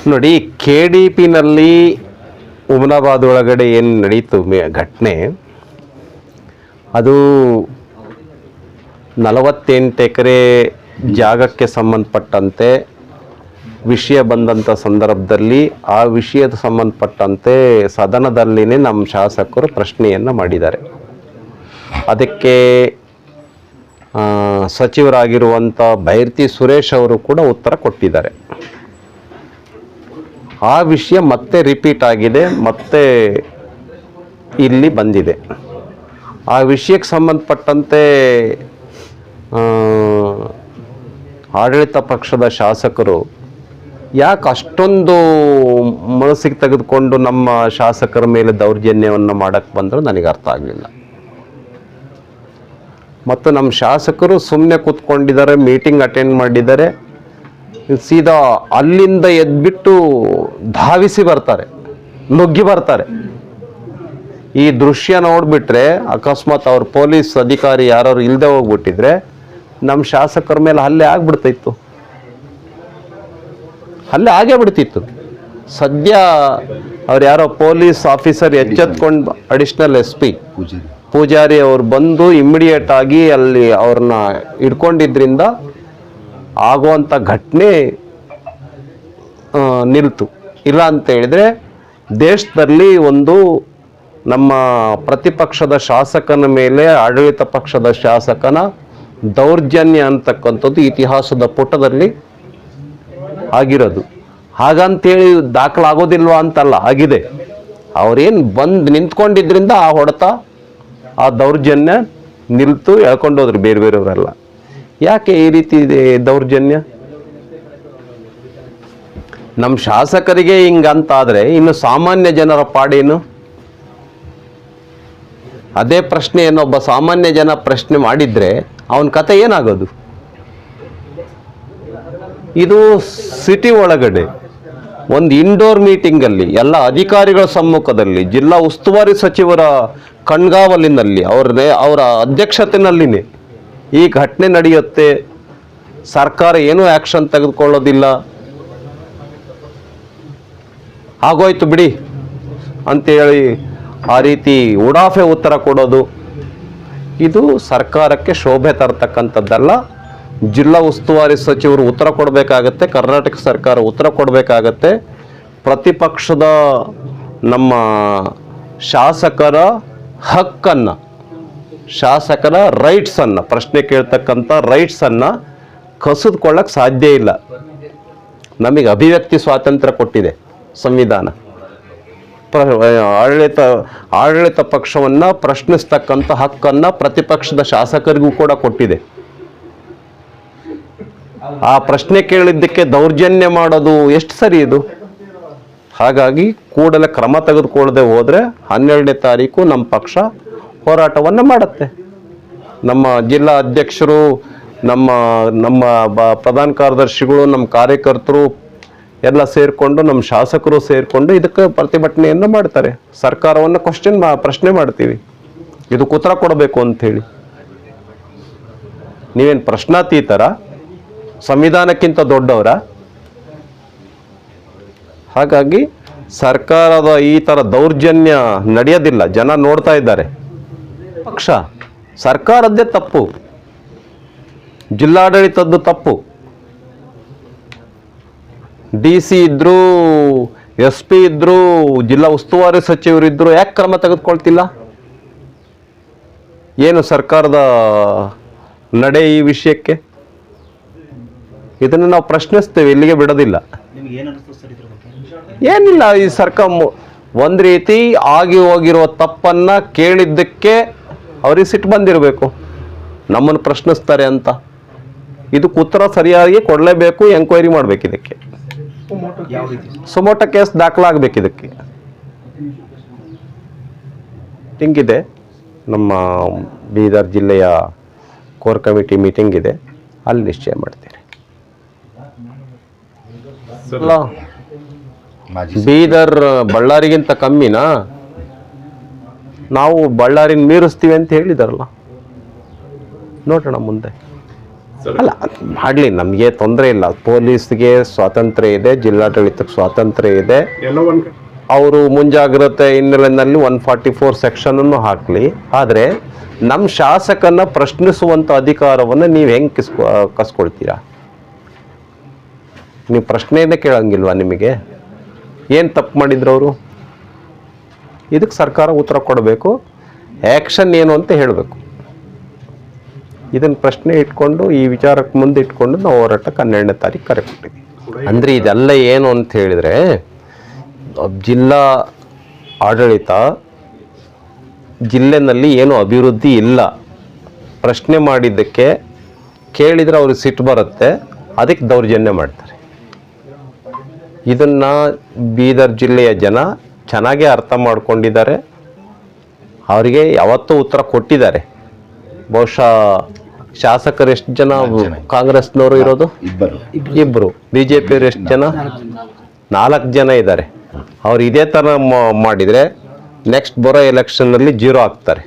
ನೋಡಿ, KDPನಲ್ಲಿ ಹುಮನಾಬಾದ್ ಒಳಗಡೆ ಏನು ನಡೀತು ಘಟನೆ, ಅದು 48 ಎಕರೆ ಜಾಗಕ್ಕೆ ಸಂಬಂಧಪಟ್ಟಂತೆ ವಿಷಯ ಬಂದಂಥ ಸಂದರ್ಭದಲ್ಲಿ ಆ ವಿಷಯದ ಸಂಬಂಧಪಟ್ಟಂತೆ ಸದನದಲ್ಲಿನೇ ನಮ್ಮ ಶಾಸಕರು ಪ್ರಶ್ನೆಯನ್ನು ಮಾಡಿದ್ದಾರೆ. ಅದಕ್ಕೆ ಸಚಿವರಾಗಿರುವಂಥ ಬೈರತಿ ಸುರೇಶ್ ಅವರು ಕೂಡ ಉತ್ತರ ಕೊಟ್ಟಿದ್ದಾರೆ. ಆ ವಿಷಯ ಮತ್ತೆ ರಿಪೀಟ್ ಆಗಿದೆ, ಮತ್ತೆ ಇಲ್ಲಿ ಬಂದಿದೆ. ಆ ವಿಷಯಕ್ಕೆ ಸಂಬಂಧಪಟ್ಟಂತೆ ಆಡಳಿತ ಪಕ್ಷದ ಶಾಸಕರು ಯಾಕೆ ಅಷ್ಟೊಂದು ಮನಸ್ಸಿಗೆ ತೆಗೆದುಕೊಂಡು ನಮ್ಮ ಶಾಸಕರ ಮೇಲೆ ದೌರ್ಜನ್ಯವನ್ನು ಮಾಡೋಕ್ಕೆ ಬಂದರೂ ನನಗೆ ಅರ್ಥ ಆಗಲಿಲ್ಲ. ಮತ್ತು ನಮ್ಮ ಶಾಸಕರು ಸುಮ್ಮನೆ ಕೂತ್ಕೊಂಡಿದ್ದಾರೆ, ಮೀಟಿಂಗ್ ಅಟೆಂಡ್ ಮಾಡಿದ್ದಾರೆ, ಸೀದಾ ಅಲ್ಲಿಂದ ಎದ್ಬಿಟ್ಟು ಧಾವಿಸಿ ಬರ್ತಾರೆ, ನುಗ್ಗಿ ಬರ್ತಾರೆ. ಈ ದೃಶ್ಯ ನೋಡಿಬಿಟ್ರೆ ಅಕಸ್ಮಾತ್ ಅವ್ರ ಪೊಲೀಸ್ ಅಧಿಕಾರಿ ಯಾರು ಇಲ್ಲದೆ ಹೋಗ್ಬಿಟ್ಟಿದ್ರೆ ನಮ್ಮ ಶಾಸಕರ ಮೇಲೆ ಹಲ್ಲೆ ಆಗ್ಬಿಡ್ತಿತ್ತು, ಹಲ್ಲೆ ಆಗೇ ಬಿಡ್ತಿತ್ತು. ಸದ್ಯ ಅವ್ರು ಯಾರೋ ಪೊಲೀಸ್ ಆಫೀಸರ್ ಎಚ್ಚೆತ್ಕೊಂಡು ಅಡಿಷನಲ್ SP ಪೂಜಾರಿ ಅವ್ರು ಬಂದು ಇಮ್ಮಿಡಿಯೇಟ್ ಆಗಿ ಅಲ್ಲಿ ಅವ್ರನ್ನ ಹಿಡ್ಕೊಂಡಿದ್ರಿಂದ ಆಗುವಂಥ ಘಟನೆ ನಿಲ್ತು. ಇಲ್ಲ ಅಂತ ಹೇಳಿದರೆ ದೇಶದಲ್ಲಿ ಒಂದು ನಮ್ಮ ಪ್ರತಿಪಕ್ಷದ ಶಾಸಕನ ಮೇಲೆ ಆಡಳಿತ ಪಕ್ಷದ ಶಾಸಕನ ದೌರ್ಜನ್ಯ ಅಂತಕ್ಕಂಥದ್ದು ಇತಿಹಾಸದ ಪುಟದಲ್ಲಿ ಆಗಿರೋದು. ಹಾಗಂತೇಳಿ ದಾಖಲಾಗೋದಿಲ್ವಾ ಅಂತಲ್ಲ, ಆಗಿದೆ. ಅವ್ರೇನು ಬಂದು ನಿಂತ್ಕೊಂಡಿದ್ರಿಂದ ಆ ಹೊಡೆತ, ಆ ದೌರ್ಜನ್ಯ ನಿಲ್ತು, ಎಳ್ಕೊಂಡೋದ್ರು ಬೇರೆ ಬೇರೆಯವರೆಲ್ಲ. ಯಾಕೆ ಈ ರೀತಿ ಇದೆ ದೌರ್ಜನ್ಯ? ನಮ್ಮ ಶಾಸಕರಿಗೆ ಹಿಂಗಂತಾದರೆ ಇನ್ನು ಸಾಮಾನ್ಯ ಜನರ ಪಾಡೇನು? ಅದೇ ಪ್ರಶ್ನೆಯನ್ನು ಒಬ್ಬ ಸಾಮಾನ್ಯ ಜನ ಪ್ರಶ್ನೆ ಮಾಡಿದರೆ ಅವನ ಕತೆ ಏನಾಗೋದು? ಇದು ಸಿಟಿ ಒಳಗಡೆ ಒಂದು ಇಂಡೋರ್ ಮೀಟಿಂಗಲ್ಲಿ ಎಲ್ಲ ಅಧಿಕಾರಿಗಳ ಸಮ್ಮುಖದಲ್ಲಿ ಜಿಲ್ಲಾ ಉಸ್ತುವಾರಿ ಸಚಿವರ ಕಣ್ಗಾವಲಿನಲ್ಲಿ ಅವರ ಅಧ್ಯಕ್ಷತೆಯಲ್ಲಿನೇ ಈ ಘಟನೆ ನಡೆಯುತ್ತೆ. ಸರ್ಕಾರ ಏನೂ ಆ್ಯಕ್ಷನ್ ತೆಗೆದುಕೊಳ್ಳೋದಿಲ್ಲ, ಆಗೋಯ್ತು ಬಿಡಿ ಅಂತೇಳಿ ಆ ರೀತಿ ಉಡಾಫೆ ಉತ್ತರ ಕೊಡೋದು, ಇದು ಸರ್ಕಾರಕ್ಕೆ ಶೋಭೆ ತರ್ತಕ್ಕಂಥದ್ದಲ್ಲ. ಜಿಲ್ಲಾ ಉಸ್ತುವಾರಿ ಸಚಿವರು ಉತ್ತರ ಕೊಡಬೇಕಾಗತ್ತೆ, ಕರ್ನಾಟಕ ಸರ್ಕಾರ ಉತ್ತರ ಕೊಡಬೇಕಾಗತ್ತೆ. ಪ್ರತಿಪಕ್ಷದ ನಮ್ಮ ಶಾಸಕರ ಹಕ್ಕನ್ನು, ಶಾಸಕರ ರೈಟ್ಸನ್ನು, ಪ್ರಶ್ನೆ ಕೇಳ್ತಕ್ಕಂಥ ರೈಟ್ಸನ್ನು ಕಸಿದುಕೊಳ್ಳಕ್ಕೆ ಸಾಧ್ಯ ಇಲ್ಲ. ನಮಗೆ ಅಭಿವ್ಯಕ್ತಿ ಸ್ವಾತಂತ್ರ್ಯ ಕೊಟ್ಟಿದೆ ಸಂವಿಧಾನ. ಆಡಳಿತ ಪಕ್ಷವನ್ನು ಪ್ರಶ್ನಿಸ್ತಕ್ಕಂಥ ಹಕ್ಕನ್ನು ಪ್ರತಿಪಕ್ಷದ ಶಾಸಕರಿಗೂ ಕೂಡ ಕೊಟ್ಟಿದೆ. ಆ ಪ್ರಶ್ನೆ ಕೇಳಿದ್ದಕ್ಕೆ ದೌರ್ಜನ್ಯ ಮಾಡೋದು ಎಷ್ಟು ಸರಿ ಇದು? ಹಾಗಾಗಿ ಕೂಡಲೇ ಕ್ರಮ ತೆಗೆದುಕೊಳ್ಳದೆ ಹೋದರೆ 12ನೇ ತಾರೀಕು ನಮ್ಮ ಪಕ್ಷ ಹೋರಾಟವನ್ನು ಮಾಡುತ್ತೆ. ನಮ್ಮ ಜಿಲ್ಲಾ ಅಧ್ಯಕ್ಷರು, ನಮ್ಮ ಪ್ರಧಾನ ಕಾರ್ಯದರ್ಶಿಗಳು, ನಮ್ಮ ಕಾರ್ಯಕರ್ತರು ಎಲ್ಲ ಸೇರಿಕೊಂಡು, ನಮ್ಮ ಶಾಸಕರು ಸೇರಿಕೊಂಡು ಇದಕ್ಕೆ ಪ್ರತಿಭಟನೆಯನ್ನು ಮಾಡ್ತಾರೆ. ಸರ್ಕಾರವನ್ನು ಪ್ರಶ್ನೆ ಮಾಡ್ತೀವಿ, ಇದಕ್ಕೆ ಉತ್ತರ ಕೊಡಬೇಕು ಅಂಥೇಳಿ. ನೀವೇನು ಪ್ರಶ್ನಾತೀತರ? ಸಂವಿಧಾನಕ್ಕಿಂತ ದೊಡ್ಡವರ? ಹಾಗಾಗಿ ಸರ್ಕಾರದ ಈ ಥರ ದೌರ್ಜನ್ಯ ನಡೆಯೋದಿಲ್ಲ, ಜನ ನೋಡ್ತಾ ಇದ್ದಾರೆ. ಪಕ್ಷ ಸರ್ಕಾರದ್ದೇ ತಪ್ಪು, ಜಿಲ್ಲಾಡಳಿತದ್ದು ತಪ್ಪು. DC ಇದ್ರು, SP ಇದ್ರು, ಜಿಲ್ಲಾ ಉಸ್ತುವಾರಿ ಸಚಿವರಿದ್ರು, ಯಾಕೆ ಕ್ರಮ ತೆಗೆದುಕೊಳ್ತಿಲ್ಲ? ಏನು ಸರ್ಕಾರದ ನಡೆ ಈ ವಿಷಯಕ್ಕೆ? ಇದನ್ನು ನಾವು ಪ್ರಶ್ನಿಸ್ತೇವೆ, ಇಲ್ಲಿಗೆ ಬಿಡೋದಿಲ್ಲ. ಏನಿಲ್ಲ, ಈ ಸರ್ಕಾರ ಒಂದು ರೀತಿ ಆಗಿ ಹೋಗಿರುವ ತಪ್ಪನ್ನು ಕೇಳಿದ್ದಕ್ಕೆ ಅವ್ರಿಗೆ ಸಿಟ್ಟು ಬಂದಿರಬೇಕು, ನಮ್ಮನ್ನು ಪ್ರಶ್ನಿಸ್ತಾರೆ ಅಂತ. ಇದಕ್ಕೆ ಉತ್ತರ ಸರಿಯಾಗಿ ಕೊಡಲೇಬೇಕು, ಎಂಕ್ವೈರಿ ಮಾಡಬೇಕು. ಇದಕ್ಕೆ ಸುಮೋಟೋ ಕೇಸ್ ದಾಖಲಾಗಬೇಕು. ಇದಕ್ಕೆ ಹಿಂಗಿದೆ. ನಮ್ಮ ಬೀದರ್ ಜಿಲ್ಲೆಯ ಕೋರ್ ಕಮಿಟಿ ಮೀಟಿಂಗ್ ಇದೆ, ಅಲ್ಲಿ ನಿಶ್ಚಯ ಮಾಡ್ತೀರಿ. ಬೀದರ್ ಬಳ್ಳಾರಿಗಿಂತ ಕಮ್ಮಿನಾ? ನಾವು ಬಳ್ಳಾರಿನ ಮೀರಿಸ್ತೀವಿ ಅಂತ ಹೇಳಿದಾರಲ್ಲ, ನೋಡೋಣ ಮುಂದೆ. ಅಲ್ಲ ಮಾಡಲಿ, ನಮಗೆ ತೊಂದರೆ ಇಲ್ಲ. ಪೊಲೀಸ್ಗೆ ಸ್ವಾತಂತ್ರ್ಯ ಇದೆ, ಜಿಲ್ಲಾಡಳಿತಕ್ಕೆ ಸ್ವಾತಂತ್ರ್ಯ ಇದೆ. ಅವರು ಮುಂಜಾಗ್ರತೆ ಹಿನ್ನೆಲೆಯಲ್ಲಿ 144 ಸೆಕ್ಷನನ್ನು ಹಾಕಲಿ. ಆದರೆ ನಮ್ಮ ಶಾಸಕನ ಪ್ರಶ್ನಿಸುವಂಥ ಅಧಿಕಾರವನ್ನು ನೀವು ಹೆಂಗೆ ಕಸ್ಕೊಳ್ತೀರಾ? ನೀವು ಪ್ರಶ್ನೆಯನ್ನೇ ಕೇಳಂಗಿಲ್ವಾ? ನಿಮಗೆ ಏನು ತಪ್ಪು ಮಾಡಿದ್ರು ಅವರು? ಇದಕ್ಕೆ ಸರ್ಕಾರ ಉತ್ತರ ಕೊಡಬೇಕು, ಆ್ಯಕ್ಷನ್ ಏನು ಅಂತ ಹೇಳಬೇಕು. ಇದನ್ನು ಪ್ರಶ್ನೆ ಇಟ್ಕೊಂಡು, ಈ ವಿಚಾರಕ್ಕೆ ಮುಂದೆ ಇಟ್ಕೊಂಡು ನಾವು ಹೋರಾಟಕ್ಕೆ 12ನೇ ತಾರೀಕು ಕರೆ ಕೊಟ್ಟಿದ್ವಿ. ಅಂದರೆ ಇದೆಲ್ಲ ಏನು ಅಂತ ಹೇಳಿದರೆ, ಜಿಲ್ಲಾ ಆಡಳಿತ ಜಿಲ್ಲೆನಲ್ಲಿ ಏನು ಅಭಿವೃದ್ಧಿ ಇಲ್ಲ, ಪ್ರಶ್ನೆ ಮಾಡಿದ್ದಕ್ಕೆ ಕೇಳಿದರೆ ಅವ್ರಿಗೆ ಸಿಟ್ಟು ಬರುತ್ತೆ, ಅದಕ್ಕೆ ದೌರ್ಜನ್ಯ ಮಾಡ್ತಾರೆ. ಇದನ್ನು ಬೀದರ್ ಜಿಲ್ಲೆಯ ಜನ ಚೆನ್ನಾಗೇ ಅರ್ಥ ಮಾಡ್ಕೊಂಡಿದ್ದಾರೆ, ಅವರಿಗೆ ಯಾವತ್ತೂ ಉತ್ತರ ಕೊಟ್ಟಿದ್ದಾರೆ. ಬಹುಶಃ ಶಾಸಕರು ಎಷ್ಟು ಜನ ಕಾಂಗ್ರೆಸ್ನವರು ಇರೋದು? ಇಬ್ಬರು. ಬಿ ಜೆ ಪಿಯವರು ಎಷ್ಟು ಜನ? 4 ಜನ ಇದ್ದಾರೆ. ಅವ್ರು ಇದೇ ಥರ ಮಾಡಿದರೆ ನೆಕ್ಸ್ಟ್ ಬರೋ ಎಲೆಕ್ಷನ್ನಲ್ಲಿ 0 ಆಗ್ತಾರೆ.